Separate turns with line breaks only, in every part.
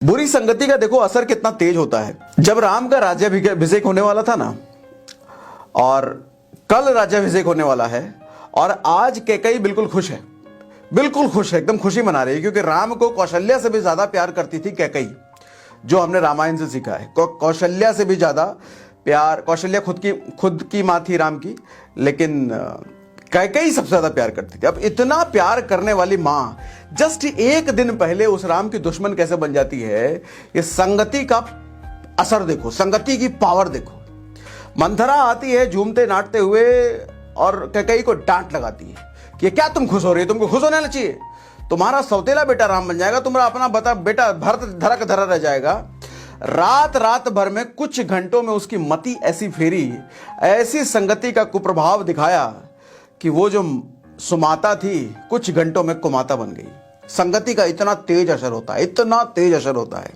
बुरी संगति का देखो असर कितना तेज होता है। जब राम का राज्याभिषेक होने वाला था ना, और कल राज्याभिषेक होने वाला है, और आज कैकेयी बिल्कुल खुश है, बिल्कुल खुश है, एकदम खुशी मना रही है, क्योंकि राम को कौशल्या से भी ज्यादा प्यार करती थी कैकेयी, जो हमने रामायण से सीखा है। कौशल्या से भी ज्यादा प्यार, कौशल्या खुद की माँ थी राम की, लेकिन कैकेयी सबसे ज्यादा प्यार करती थी। अब इतना प्यार करने वाली माँ जस्ट एक दिन पहले उस राम की दुश्मन कैसे बन जाती है। ये संगति का असर देखो, संगति की पावर देखो। मंथरा आती है झूमते नाचते हुए और कैकेयी को डांट लगाती है कि ये क्या तुम खुश हो रही हो, तुमको खुश होना चाहिए, तुम्हारा सौतेला बेटा राम बन जाएगा, तुम्हारा अपना बता बेटा भरत धरा का धरा रह जाएगा। रात भर में कुछ घंटों में उसकी मति ऐसी फेरी, ऐसी संगति का कुप्रभाव दिखाया कि वो जो सुमाता थी कुछ घंटों में कुमाता बन गई। संगति का इतना तेज असर होता है, इतना तेज असर होता है।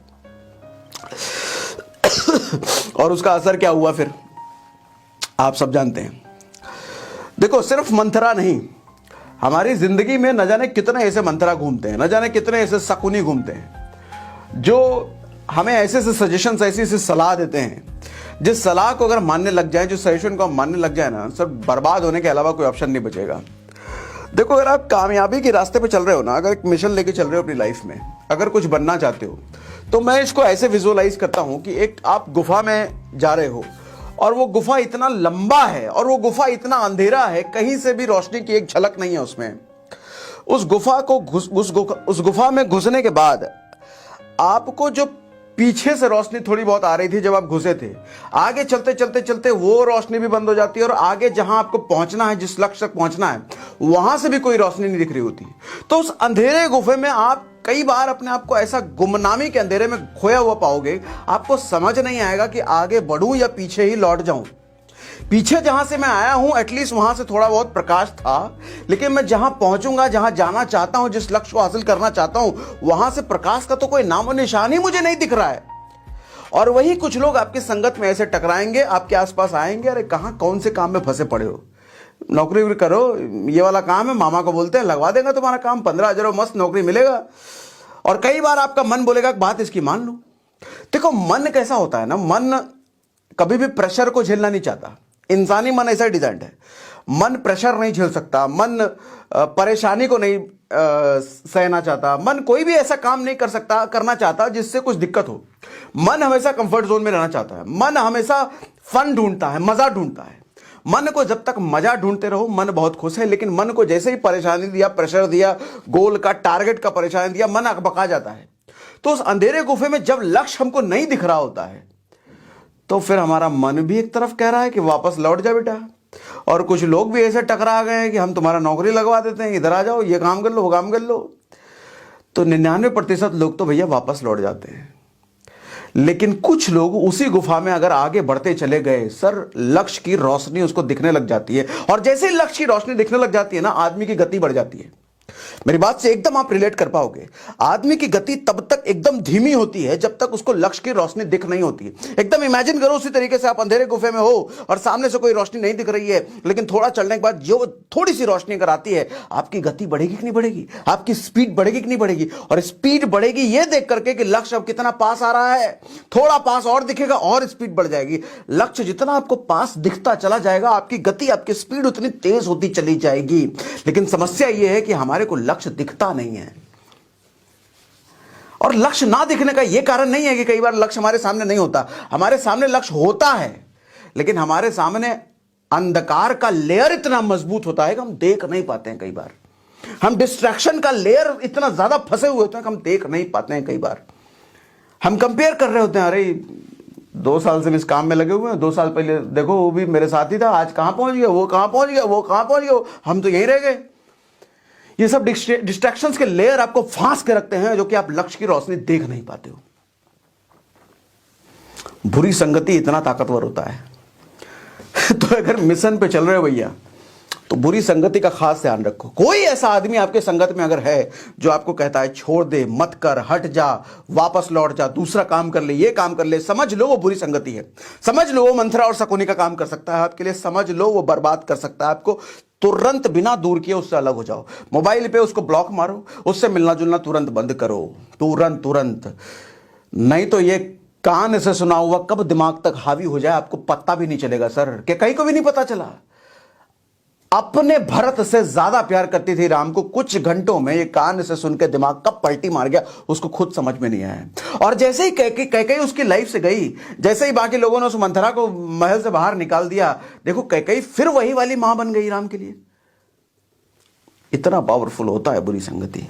और उसका असर क्या हुआ फिर आप सब जानते हैं। देखो, सिर्फ मंथरा नहीं, हमारी जिंदगी में न जाने कितने ऐसे मंथरा घूमते हैं, न जाने कितने ऐसे शकुनी घूमते हैं, जो हमें ऐसे सजेशंस, ऐसी सलाह देते हैं, जिस सलाह को अगर मानने लग जाए, जो सजेशन को हम मानने लग जाए ना, सर बर्बाद होने के अलावा कोई ऑप्शन नहीं बचेगा। देखो, अगर आप कामयाबी के रास्ते पे चल रहे हो ना, अगर एक मिशन लेके चल रहे हो अपनी लाइफ में, अगर कुछ बनना चाहते हो, तो मैं इसको ऐसे विजुअलाइज करता हूं कि एक आप गुफा में जा रहे हो, और वो गुफा इतना लंबा है और वो गुफा इतना अंधेरा है, कहीं से भी रोशनी की एक झलक नहीं है उसमें। उस गुफा में घुसने के बाद आपको जो पीछे से रोशनी थोड़ी बहुत आ रही थी जब आप घुसे थे, आगे चलते चलते चलते वो रोशनी भी बंद हो जाती है, और आगे जहां आपको पहुंचना है, जिस लक्ष्य तक पहुंचना है, वहां से भी कोई रोशनी नहीं दिख रही होती। तो उस अंधेरे गुफे में आप कई बार अपने आप को ऐसा गुमनामी के अंधेरे में खोया हुआ पाओगे, आपको समझ नहीं आएगा कि आगे बढ़ूं या पीछे ही लौट जाऊं। पीछे जहां से मैं आया हूं, एटलीस्ट वहां से थोड़ा बहुत प्रकाश था, लेकिन मैं जहां पहुंचूंगा, जहां जाना चाहता हूं, जिस लक्ष्य को हासिल करना चाहता हूं, वहां से प्रकाश का तो कोई नामो निशान ही मुझे नहीं दिख रहा है। और वही कुछ लोग आपकी संगत में ऐसे टकराएंगे, आपके आसपास आएंगे, अरे कहां कौन से काम में फंसे पड़े हो, नौकरी वोकरी करो, ये वाला काम है, मामा को बोलते हैं लगवा देगा तुम्हारा काम, 15,000 मस्त नौकरी मिलेगा। और कई बार आपका मन बोलेगा बात इसकी मान लो। देखो, मन कैसा होता है ना, मन कभी भी प्रेशर को झेलना नहीं चाहता। इंसानी मन ऐसा डिजाइन है, मन प्रेशर नहीं झेल सकता, मन परेशानी को नहीं सहना चाहता, मन कोई भी ऐसा काम नहीं करना चाहता जिससे कुछ दिक्कत हो। मन हमेशा कंफर्ट जोन में रहना चाहता है, मन हमेशा फन ढूंढता है, मजा ढूंढता है। मन को जब तक मजा ढूंढते रहो, मन बहुत खुश है, लेकिन मन को जैसे ही परेशानी दिया, प्रेशर दिया, गोल का टारगेट का परेशानी दिया, मन अकबका जाता है। तो उस अंधेरे गुफे में जब लक्ष्य हमको नहीं दिख रहा होता है, तो फिर हमारा मन भी एक तरफ कह रहा है कि वापस लौट जा बेटा, और कुछ लोग भी ऐसे टकरा गए हैं कि हम तुम्हारा नौकरी लगवा देते हैं, इधर आ जाओ, ये काम कर लो, वो काम कर लो। तो 99% लोग तो भैया वापस लौट जाते हैं। लेकिन कुछ लोग उसी गुफा में अगर आगे बढ़ते चले गए, सर लक्ष्य की रोशनी उसको दिखने लग जाती है, और जैसे ही लक्ष्य की रोशनी दिखने लग जाती है ना, आदमी की गति बढ़ जाती है। मेरी बात से एकदम आप रिलेट कर पाओगे। आदमी की गति तब तक एकदम धीमी होती है जब तक उसको लक्ष्य की रोशनी दिख नहीं होती है। एकदम इमेजिन करो, उसी तरीके से आप अंधेरे गुफे में हो और सामने से कोई रोशनी नहीं दिख रही है, लेकिन थोड़ा चलने के बाद जो थोड़ी सी रोशनी अगर आती है, आपकी गति बढ़ेगी कि नहीं बढ़ेगी, आपकी स्पीड बढ़ेगी कि नहीं बढ़ेगी। और स्पीड बढ़ेगी ये देख करके कि लक्ष्य अब कितना पास आ रहा है, थोड़ा पास और दिखेगा और स्पीड बढ़ जाएगी। लक्ष्य जितना आपको पास दिखता चला जाएगा, आपकी गति, आपकी स्पीड उतनी तेज होती चली जाएगी। लेकिन समस्या यह है कि हमारे को लक्ष्य दिखता नहीं है। और लक्ष्य ना दिखने का यह कारण नहीं है कि कई बार लक्ष्य हमारे सामने नहीं होता, हमारे सामने लक्ष्य होता है, लेकिन हमारे सामने अंधकार का लेयर इतना मजबूत होता है कि हम देख नहीं पाते हैं। कई बार हम डिस्ट्रैक्शन का लेयर इतना ज्यादा फंसे हुए होते हैं कि हम देख नहीं पाते हैं। कई बार हम कंपेयर कर रहे होते हैं, अरे 2 साल से इस काम में लगे हुए हैं, 2 साल पहले देखो वो भी मेरे साथ ही था, आज कहां पहुंच गया, वो कहां पहुंच गया, वो कहां पहुंच गया, हम तो यहीं रह गए। ये सब डिस्ट्रैक्शंस के लेयर आपको फांस के रखते हैं, जो कि आप लक्ष्य की रोशनी देख नहीं पाते हो। बुरी संगति इतना ताकतवर होता है। तो अगर मिशन पे चल रहे हो भैया, तो बुरी संगति का खास ध्यान रखो। कोई ऐसा आदमी आपके संगत में अगर है जो आपको कहता है छोड़ दे, मत कर, हट जा, वापस लौट जा, दूसरा काम कर ले, ये काम कर ले, समझ लो वो बुरी संगति है। समझ लो वो मंथरा और शकुनी का काम कर सकता है आपके लिए, समझ लो वो बर्बाद कर सकता है आपको। तुरंत बिना दूर किए उससे अलग हो जाओ। मोबाइल पे उसको ब्लॉक मारो, उससे मिलना जुलना तुरंत बंद करो, तुरंत। नहीं तो ये कान से सुना हुआ कब दिमाग तक हावी हो जाए आपको पता भी नहीं चलेगा सर, कि कहीं को भी नहीं पता चला। अपने भरत से ज्यादा प्यार करती थी राम को, कुछ घंटों में ये कान से सुन के दिमाग कब पलटी मार गया उसको खुद समझ में नहीं आया। और जैसे ही कैकेयी उसकी लाइफ से गई, जैसे ही बाकी लोगों ने उस मंथरा को महल से बाहर निकाल दिया, देखो कैकेयी फिर वही वाली मां बन गई राम के लिए। इतना पावरफुल होता है बुरी संगति।